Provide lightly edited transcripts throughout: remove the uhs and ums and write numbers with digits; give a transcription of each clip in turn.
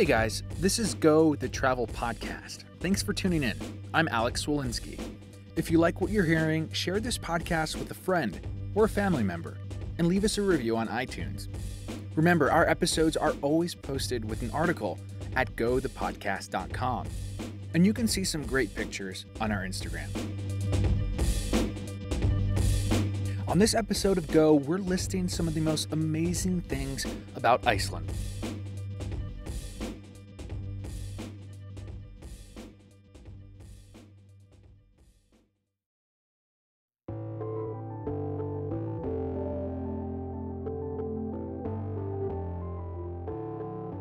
Hey guys, this is Go, the Travel Podcast. Thanks for tuning in. I'm Alex Wolinski. If you like what you're hearing, share this podcast with a friend or a family member and leave us a review on iTunes. Remember, our episodes are always posted with an article at gothepodcast.com, and you can see some great pictures on our Instagram. On this episode of Go, we're listing some of the most amazing things about Iceland.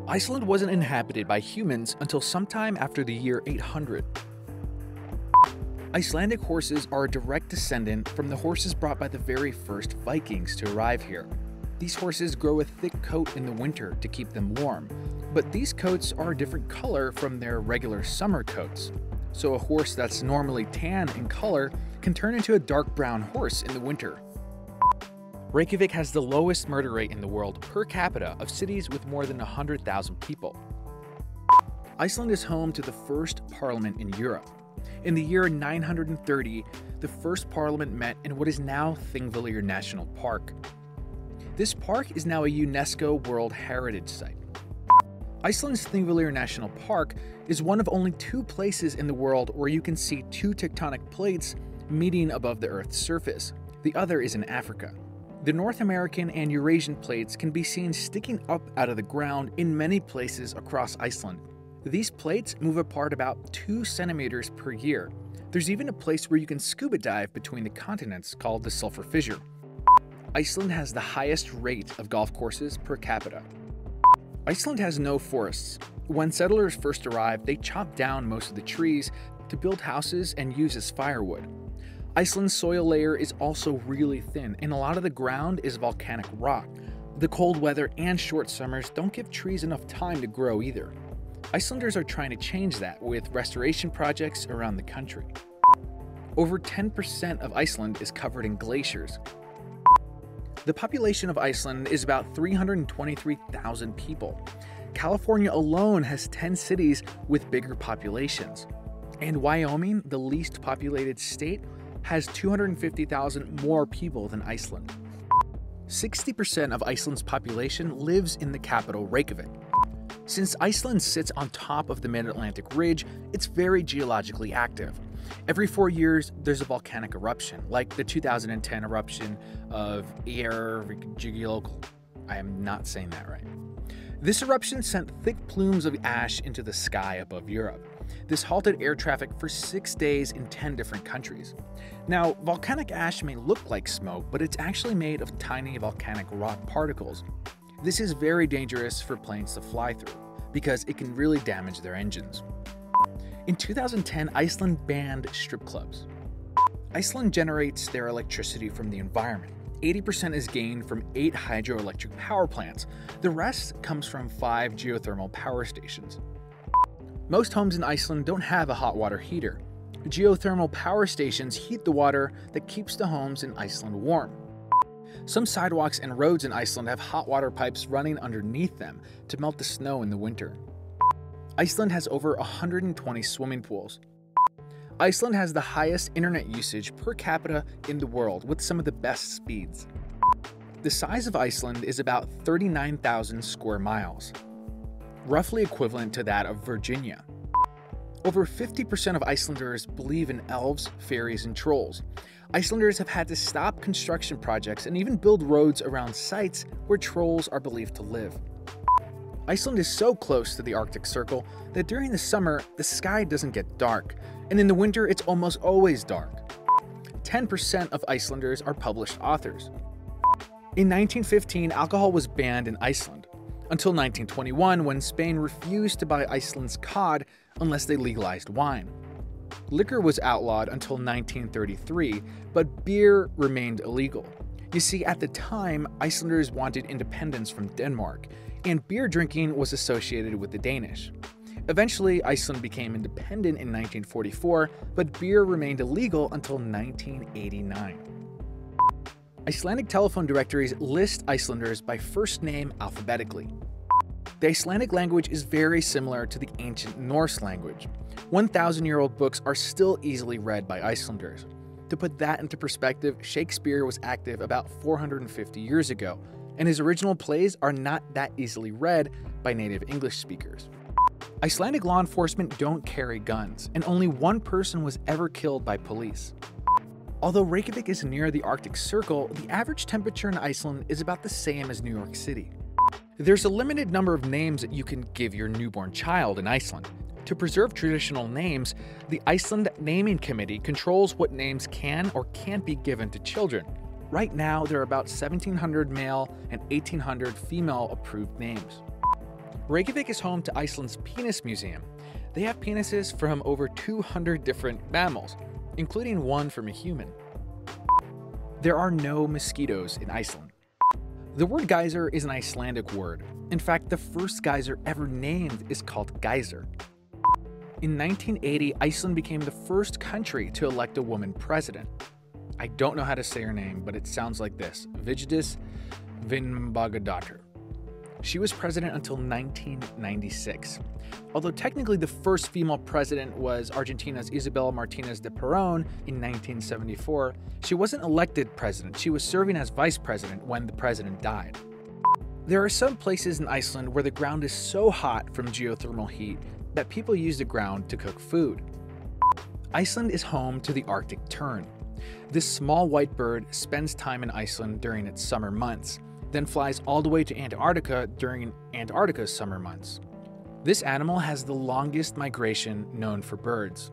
Iceland wasn't inhabited by humans until sometime after the year 800. Icelandic horses are a direct descendant from the horses brought by the very first Vikings to arrive here. These horses grow a thick coat in the winter to keep them warm, but these coats are a different color from their regular summer coats. So a horse that's normally tan in color can turn into a dark brown horse in the winter. Reykjavik has the lowest murder rate in the world per capita of cities with more than 100,000 people. Iceland is home to the first parliament in Europe. In the year 930, the first parliament met in what is now Thingvellir National Park. This park is now a UNESCO World Heritage Site. Iceland's Thingvellir National Park is one of only two places in the world where you can see two tectonic plates meeting above the Earth's surface. The other is in Africa. The North American and Eurasian plates can be seen sticking up out of the ground in many places across Iceland. These plates move apart about 2 centimeters per year. There's even a place where you can scuba dive between the continents called the Sulfur Fissure. Iceland has the highest rate of golf courses per capita. Iceland has no forests. When settlers first arrived, they chopped down most of the trees to build houses and use as firewood. Iceland's soil layer is also really thin, and a lot of the ground is volcanic rock. The cold weather and short summers don't give trees enough time to grow either. Icelanders are trying to change that with restoration projects around the country. Over 10% of Iceland is covered in glaciers. The population of Iceland is about 323,000 people. California alone has 10 cities with bigger populations. And Wyoming, the least populated state, has 250,000 more people than Iceland. 60% of Iceland's population lives in the capital, Reykjavik. Since Iceland sits on top of the Mid-Atlantic Ridge, it's very geologically active. Every 4 years, there's a volcanic eruption, like the 2010 eruption of Eyjafjallajökull. I am not saying that right. This eruption sent thick plumes of ash into the sky above Europe. This halted air traffic for 6 days in 10 different countries. Now, volcanic ash may look like smoke, but it's actually made of tiny volcanic rock particles. This is very dangerous for planes to fly through, because it can really damage their engines. In 2010, Iceland banned strip clubs. Iceland generates their electricity from the environment. 80% is gained from 8 hydroelectric power plants. The rest comes from 5 geothermal power stations. Most homes in Iceland don't have a hot water heater. Geothermal power stations heat the water that keeps the homes in Iceland warm. Some sidewalks and roads in Iceland have hot water pipes running underneath them to melt the snow in the winter. Iceland has over 120 swimming pools. Iceland has the highest internet usage per capita in the world with some of the best speeds. The size of Iceland is about 39,000 square miles, roughly equivalent to that of Virginia. Over 50% of Icelanders believe in elves, fairies, and trolls. Icelanders have had to stop construction projects and even build roads around sites where trolls are believed to live. Iceland is so close to the Arctic Circle that during the summer, the sky doesn't get dark, and in the winter, it's almost always dark. 10% of Icelanders are published authors. In 1915, alcohol was banned in Iceland, until 1921 when Spain refused to buy Iceland's cod unless they legalized wine. Liquor was outlawed until 1933, but beer remained illegal. You see, at the time, Icelanders wanted independence from Denmark, and beer drinking was associated with the Danish. Eventually, Iceland became independent in 1944, but beer remained illegal until 1989. Icelandic telephone directories list Icelanders by first name alphabetically. The Icelandic language is very similar to the ancient Norse language. 1,000-year-old books are still easily read by Icelanders. To put that into perspective, Shakespeare was active about 450 years ago, and his original plays are not that easily read by native English speakers. Icelandic law enforcement don't carry guns, and only one person was ever killed by police. Although Reykjavik is near the Arctic Circle, the average temperature in Iceland is about the same as New York City. There's a limited number of names that you can give your newborn child in Iceland. To preserve traditional names, the Iceland Naming Committee controls what names can or can't be given to children. Right now, there are about 1,700 male and 1,800 female approved names. Reykjavik is home to Iceland's Penis Museum. They have penises from over 200 different mammals, including one from a human. There are no mosquitoes in Iceland. The word geyser is an Icelandic word. In fact, the first geyser ever named is called Geyser. In 1980, Iceland became the first country to elect a woman president. I don't know how to say her name, but it sounds like this: Vigdis Finnbogadóttir. She was president until 1996. Although technically the first female president was Argentina's Isabel Martinez de Perón in 1974, she wasn't elected president. She was serving as vice president when the president died. There are some places in Iceland where the ground is so hot from geothermal heat that people use the ground to cook food. Iceland is home to the Arctic tern. This small white bird spends time in Iceland during its summer months, then flies all the way to Antarctica during Antarctica's summer months. This animal has the longest migration known for birds.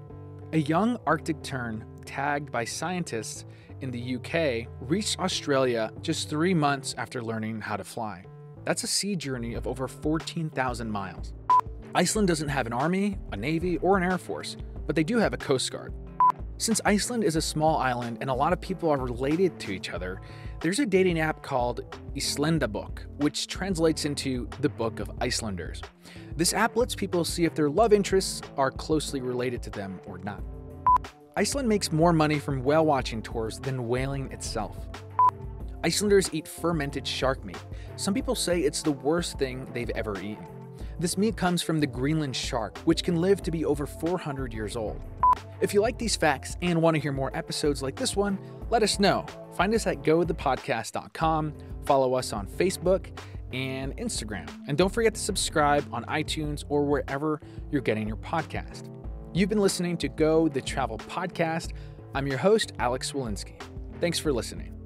A young Arctic tern, tagged by scientists in the UK, reached Australia just 3 months after learning how to fly. That's a sea journey of over 14,000 miles. Iceland doesn't have an army, a navy, or an air force, but they do have a coast guard. Since Iceland is a small island and a lot of people are related to each other, there's a dating app called Icelandabók, which translates into the Book of Icelanders. This app lets people see if their love interests are closely related to them or not. Iceland makes more money from whale watching tours than whaling itself. Icelanders eat fermented shark meat. Some people say it's the worst thing they've ever eaten. This meat comes from the Greenland shark, which can live to be over 400 years old. If you like these facts and want to hear more episodes like this one, let us know. Find us at gothepodcast.com, follow us on Facebook and Instagram, and don't forget to subscribe on iTunes or wherever you're getting your podcast. You've been listening to Go the Travel Podcast. I'm your host, Alex Walensky. Thanks for listening.